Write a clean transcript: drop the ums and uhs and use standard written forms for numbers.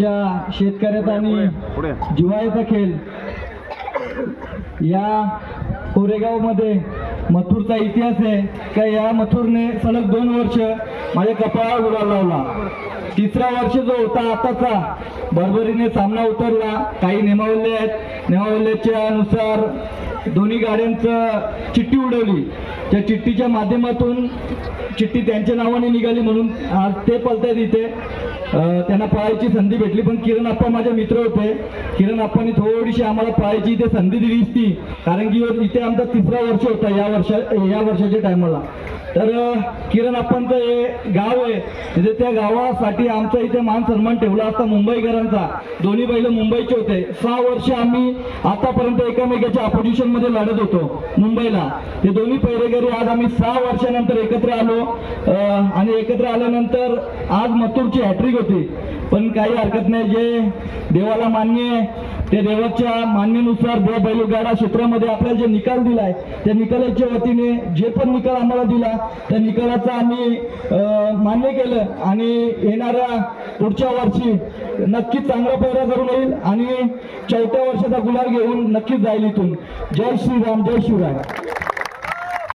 आमच्या शेतकऱ्याचा आणि जिव्हाळ्याचा खेळ या कोरेगावमध्ये मथुरचा इतिहास आहे का या मथुरने सलग 2 वर्ष माझ्या कपाळावर गुलाल लावला। तिसरा वर्ष जो होता आताचा बरोबरीने सामना उतरला। काही नियमावली आहेत, नियमावलीच्या नुसार दोन्ही गाड्यांचं चिठ्ठी उडवली। त्या चिठ्ठीच्या माध्यमातून चिठ्ठी त्यांच्या नावाने निघाली म्हणून आज ते पळतायत इथे। त्यांना पळायची संधी भेटली, पण किरण आप्पा माझे मित्र होते। किरण आप्पांनी थोडीशी आम्हाला पळायची इथे संधी दिली असती, कारण की इथे आमचा तिसरा वर्ष होता या वर्षाच्या टायमाला। तर किरण आप्पांचं हे गाव आहे, म्हणजे त्या गावासाठी आमचा इथे मान सन्मान ठेवला असता मुंबईकरांचा। दोन्ही बैल मुंबईचे होते। 6 वर्ष आम्ही आतापर्यंत एकमेकाच्या अपोजिशन मध्ये लढत होतो मुंबईला। ते दोन्ही पैरेकरी आज आम्ही 6 वर्षानंतर एकत्र आलो आणि एकत्र आल्यानंतर आज मथुरची हॅट्रिक होती। पण काही हरकत नाही, जे देवाला मान्य आहे ते देवाच्या मान्यानुसार देव बैलगाडा क्षेत्रामध्ये आपल्याला जे निकाल दिलाय त्या निकालाच्या वतीने जे पण निकाल आम्हाला दिला त्या निकालाचा आम्ही मान्य केलं आणि येणाऱ्या पुढच्या वर्षी नक्कीच चांगला पैरा करून येईल आणि 4थ्या वर्षाचा गुलाल घेऊन नक्कीच जाईल इथून। जय श्रीराम, जय शिवराय।